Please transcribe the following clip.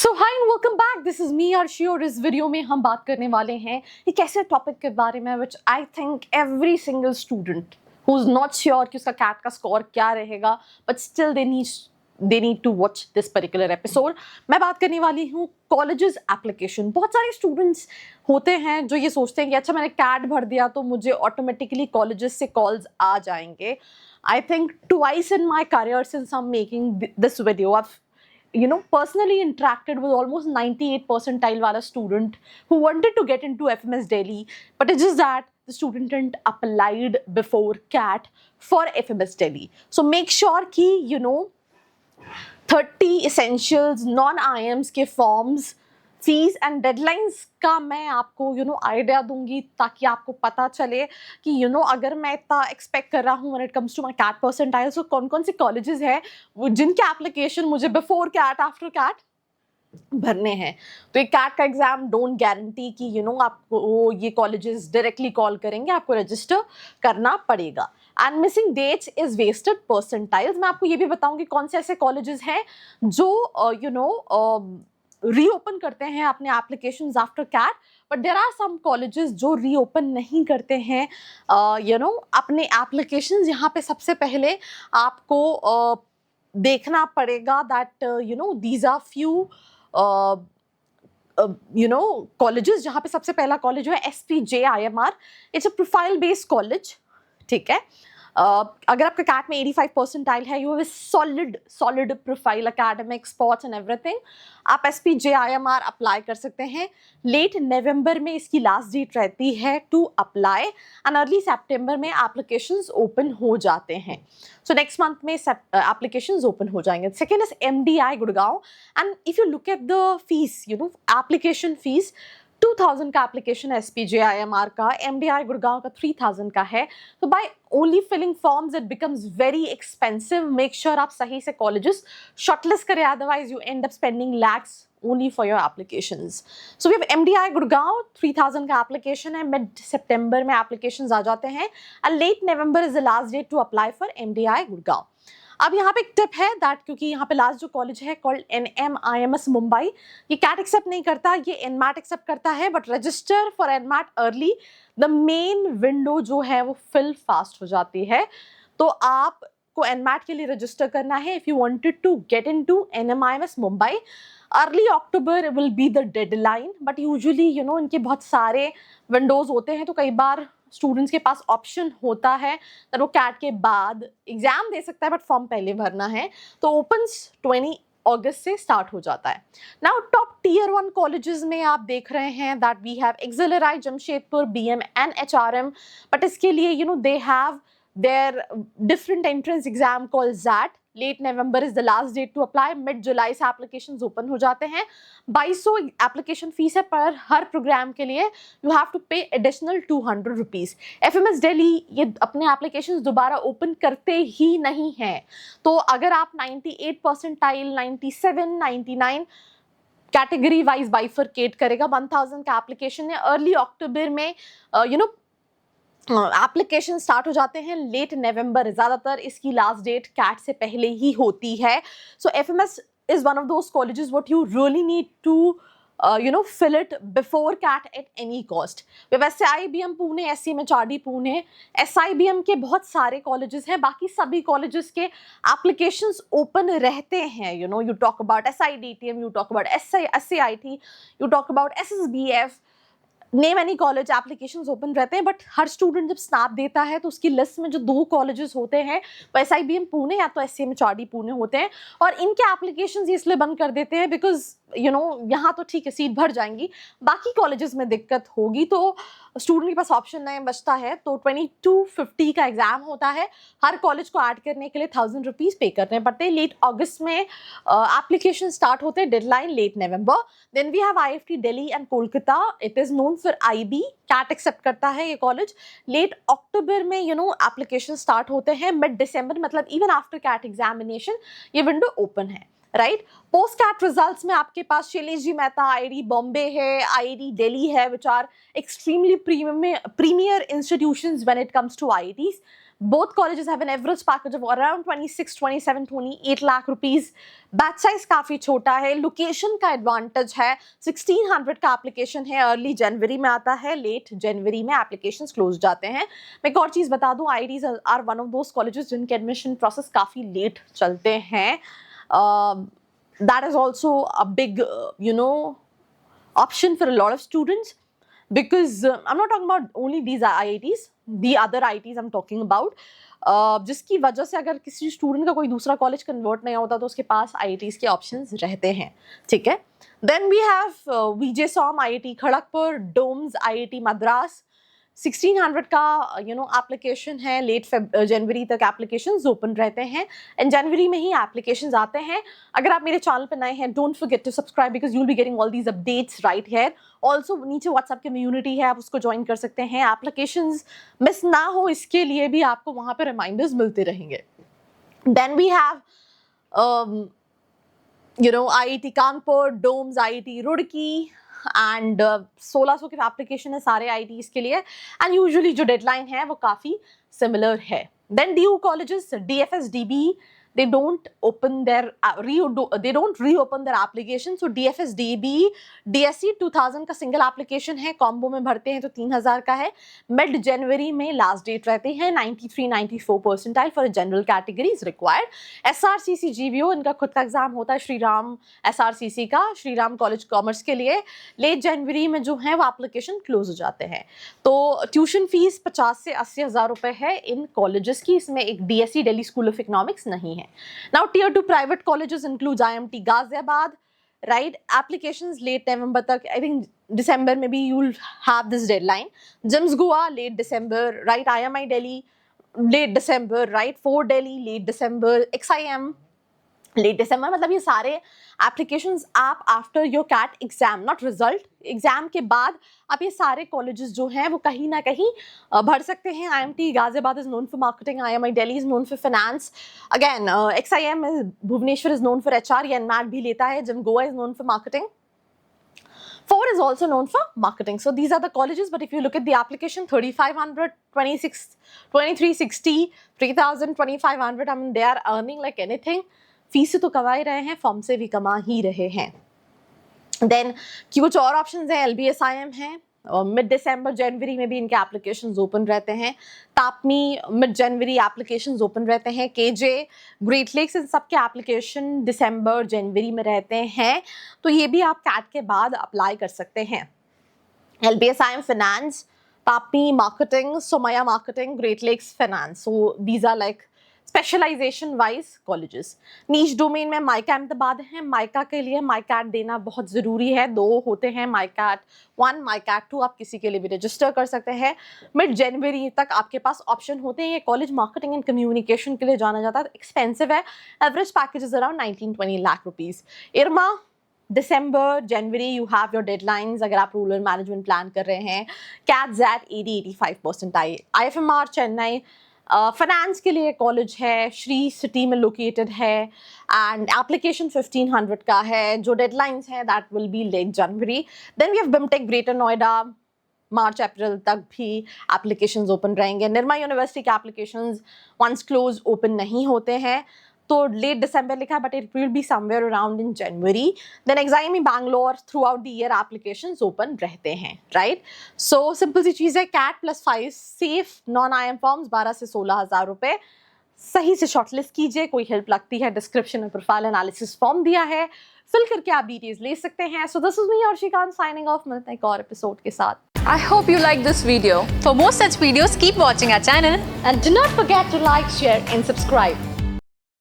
So hi and welcome back, this is me Arshi और इस video में हम बात करने वाले हैं एक ऐसे टॉपिक के बारे में which I think every single student who is not sure कि उसका कैट का स्कोर क्या रहेगा but still they need to watch this particular episode. मैं बात करने वाली हूँ कॉलेजेस एप्लीकेशन। बहुत सारे स्टूडेंट्स होते हैं जो ये सोचते हैं कि अच्छा मैंने कैट भर दिया तो मुझे ऑटोमेटिकली कॉलेजेस से कॉल्स आ जाएंगे। I think twice in my career since I am making this video personally interacted with almost 98 percentile wala student who wanted to get into FMS Delhi, but it's just that the student didn't applied before CAT for FMS Delhi. So make sure ki 30 essentials non-IMs के forms, fees and deadlines का मैं आपको idea दूंगी ताकि आपको पता चले कि अगर मैं इतना एक्सपेक्ट कर रहा हूँ when it comes to my CAT percentile, तो कौन कौन से कॉलेजेस हैं वो जिनके एप्लीकेशन मुझे बिफोर कैट आफ्टर कैट भरने हैं। तो एक कैट का एग्जाम डोंट गारंटी कि आपको ये कॉलेजेस डायरेक्टली कॉल करेंगे, आपको रजिस्टर करना पड़ेगा। And missing dates is wasted percentiles. मैं आपको ये भी बताऊंगी कौन से ऐसे कॉलेजेस हैं जो रीओपन करते हैं अपने applications after CAT, but there are some colleges जो रीओपन नहीं करते हैं अपने एप्लीकेशंस। यहाँ पे सबसे पहले आपको देखना पड़ेगा that these are few colleges. जहाँ पे सबसे पहला कॉलेज है SPJIMR। It's a profile based college, ठीक है। अगर आपका कैट में 85 परसेंटाइल है, you have solid profile, academic, sports and everything, आप SPJIMR अप्लाई कर सकते हैं। लेट नवंबर में इसकी लास्ट डेट रहती है टू अप्लाई एंड अर्ली सितंबर में एप्लीकेशंस ओपन हो जाते हैं। सो नेक्स्ट मंथ में एप्लीकेशंस ओपन हो जाएंगे। Second is MDI Gurgaon. And if you look at the fees, application fees 2000 का एप्लीकेशन SPJIMR का, MDI गुड़गांव का 3000 का है। तो by only filling forms it becomes very expensive. Make sure आप सही से कॉलेजेस शॉर्टलिस्ट करें, otherwise you end up spending lakhs only for your applications. So we have MDI Gurgaon, 3000 का एप्लीकेशन है। मिड सितंबर में एप्लीकेशंस आ जाते हैं and late November is the last date to apply for MDI Gurgaon. अब यहाँ पे एक टिप है दैट क्योंकि यहाँ पे लास्ट जो कॉलेज है कॉल्ड NMIMS मुंबई, ये कैट एक्सेप्ट नहीं करता, ये एनमैट एक्सेप्ट करता है, but register for NMAT early. The main window जो है वो फिल फास्ट हो जाती है, तो आपको एनमैट के लिए रजिस्टर करना है if you wanted to get into NMIMS Mumbai. Early October will be the deadline, but usually इनके बहुत सारे विंडोज होते हैं, तो कई बार स्टूडेंट्स के पास ऑप्शन होता है तो वो कैट के बाद एग्जाम दे सकता है, बट फॉर्म पहले भरना है। तो ओपन्स 20 अगस्त से स्टार्ट हो जाता है। नाउ टॉप टियर 1 कॉलेजेस में आप देख रहे हैं that we have XLRI, Jamshedpur, BM and HRM, but इसके लिए they have their different entrance exam called ZAT। Late November is the last date to apply. Mid July से एप्लीकेशंस ओपन हो जाते हैं। 2200 एप्लीकेशन फीस है पर हर प्रोग्राम के लिए। यू हैव टू पे एडिशनल 200 रुपीज। FMS दिल्ली ये अपने एप्लीकेशंस दोबारा ओपन करते ही नहीं हैं, तो अगर आप 98 परसेंटाइल, 97, 99 कैटेगरी वाइज बाइफरकेट करेगा। 1000 का एप्लीकेशन है। अर्ली अक्टूबर में एप्लीकेशन स्टार्ट हो जाते हैं। लेट नवंबर ज्यादातर इसकी लास्ट डेट कैट से पहले ही होती है। सो FMS is one of those colleges what you really need to fill it before CAT at any cost. We have SIBM Pune, SCMHRD Pune, SIBM के बहुत सारे कॉलेजेस हैं। बाकी सभी कॉलेजेस के एप्लीकेशंस ओपन रहते हैं। you talk about SIDTM, you talk about SCIT, you talk about SSBF, name any college, applications ओपन रहते हैं। बट हर स्टूडेंट जब स्नैप देता है तो उसकी लिस्ट में जो 2 कॉलेजेस होते हैं वो SIBM पुणे या तो SCMHRD पुणे होते हैं, और इनके एप्लीकेशंस इसलिए बंद कर देते हैं बिकॉज यहाँ तो ठीक है सीट भर जाएंगी, बाकी कॉलेजेस में दिक्कत होगी, तो स्टूडेंट के पास ऑप्शन नहीं बचता है। तो 2250 का एग्जाम होता है। हर कॉलेज को ऐड करने के लिए 1000 रुपीज पे करने पड़ते हैं। लेट अगस्त में एप्लीकेशन स्टार्ट होते हैं, deadline late November. Then we have IFT Delhi and Kolkata. It is known for IB, CAT accept करता है ये कॉलेज। लेट अक्टूबर में एप्लीकेशन स्टार्ट होते हैं। मिड दिसंबर मतलब इवन आफ्टर कैट एग्जामिनेशन ये विंडो ओपन है, राइट। पोस्ट कैट रिजल्ट्स में आपके पास शैलेश जी मेहता IIT बॉम्बे है, IIT दिल्ली है, which are extremely premier institutions when it comes to IITs। Both colleges have an average package of around 26, 27, 28 lakh rupees. Batch size काफ़ी छोटा है. Location का एडवांटेज है. 1600 का एप्लीकेशन है. अर्ली जनवरी में आता है. लेट जनवरी में एप्लीकेशंस क्लोज जाते हैं. मैं एक और चीज़ बता दूं, IITs are one of those colleges जिनके एडमिशन प्रोसेस काफ़ी लेट चलते हैं. That is also a big, option for a lot of students, because I'm not talking about only these IITs, the other IITs I'm talking about, जिसकी वजह से अगर किसी student का कोई दूसरा कॉलेज कन्वर्ट नहीं होता तो उसके पास IITs के ऑप्शंस रहते हैं. ठीक है. Then we have VJ SOM IIT Kharagpur, DOMS IIT Madras. 1600 का एप्लीकेशन है. लेट जनवरी तक एप्लीकेशंस ओपन रहते हैं एंड जनवरी में ही एप्लीकेशंस आते हैं. अगर आप मेरे चैनल पर नए हैं, don't forget to subscribe because you will be getting all these updates right here. Also नीचे व्हाट्सएप कम्युनिटी है, आप उसको ज्वाइन कर सकते हैं. एप्लीकेशंस मिस ना हो इसके लिए भी आपको वहाँ पे रिमाइंडर्स मिलते रहेंगे. Then we have IIT Kanpur, DOMS IIT Roorkee and 1600 के एप्लीकेशन है सारे IITs के लिए एंड यूजुअली जो डेडलाइन है वो काफ़ी सिमिलर है. Then DU colleges, DFS DB, they don't reopen their application. So DFS DB, DSC 2000 का सिंगल एप्लीकेशन है. कॉम्बो में भरते हैं तो 3000 का है. मिड जनवरी में लास्ट डेट रहती है. 93-94 percentile for general categories required. SRCC GVO इनका खुद का एग्जाम होता है. श्रीराम SRCC का, श्रीराम कॉलेज कॉमर्स के लिए लेट जनवरी में जो है वो एप्लीकेशन क्लोज हो जाते हैं. तो ट्यूशन फीस 50 से 80 हज़ार रुपये है इन कॉलेजेस की. इसमें एक DSC Delhi school of economics नहीं है. Now tier 2 private colleges includes IMT Ghaziabad, right? Applications late November tak. I think December maybe you'll have this deadline. JIMS Goa late December, right? IMI Delhi late December, right? Fort Delhi late December, XIM late December. मतलब ये सारे एप्लीकेशंस आप after your CAT exam, not result, exam के बाद आप ये सारे कॉलेजेस जो हैं वो कहीं ना कहीं भर सकते हैं. IMT Ghaziabad is known for marketing, IMI Delhi is known for finance, again XIM Bhubaneswar is known for HR, ये NMAT भी लेता है. GIM Goa is known for marketing. Fort is also known for marketing. So these are the colleges, but if you look at the application, 3500, 26, 2360, 3000, 2500, I mean they are earning like anything. Fees से तो कमा ही रहे हैं, form से भी कमा ही रहे हैं. देन कि कुछ और ऑप्शंस हैं. LBSIM है और मिड दिसंबर जनवरी में भी इनके एप्लीकेशंस ओपन रहते हैं. तापमी मिड जनवरी एप्लीकेशंस ओपन रहते हैं. KJ, ग्रेट लेक्स, इन सब के एप्लीकेशन दिसंबर जनवरी में रहते हैं. तो ये भी आप कैट के बाद अप्लाई कर सकते हैं. LBSIM finance, TAPMI marketing, Somaiya marketing, great lakes finance. So these are like specialisation wise colleges. Niche domain में माइका अहमदाबाद है. माइका के लिए माइकैट देना बहुत ज़रूरी है. 2 होते हैं, माइकैट 1, माइकैट 2. आप किसी के लिए भी रजिस्टर कर सकते हैं. मिड जनवरी तक आपके पास ऑप्शन होते हैं. ये कॉलेज मार्केटिंग एंड कम्युनिकेशन के लिए जाना जाता है. एक्सपेंसिव है. Average package is around 19-20 lakh rupees. IRMA December January you have your deadlines अगर आप रूरल मैनेजमेंट प्लान कर रहे हैं. CAT XAT 80-85 percentile. IFMR Chennai finance के लिए कॉलेज है. श्री सिटी में लोकेटेड है एंड एप्लीकेशन 1500 का है. जो डेडलाइंस हैं that will be late January. Then we have BIMTECH greater Noida. March April तक भी एप्लीकेशंस ओपन रहेंगे. निर्मा यूनिवर्सिटी के एप्लीकेशंस वंस क्लोज ओपन नहीं होते हैं. तो लेट दिसंबर लिखा है but it will be somewhere around in January. Then XIME Bangalore throughout the year applications ओपन रहते हैं. राइट. सो सिंपल सी चीज़ है. CAT +5 safe non IM forms 12 से 16 हज़ार रुपये. सही से शॉर्टलिस्ट कीजिए. कोई हेल्प लगती है डिस्क्रिप्शन में प्रोफाइल एनालिसिस फॉर्म दिया है, फिल करके आप डिटेल्स ले सकते हैं. So this is me Arshika signing off. मिलते हैं एक और एपिसोड के साथ. I hope you like this video. For more such videos, keep watching our channel. And do not forget to like, share and subscribe.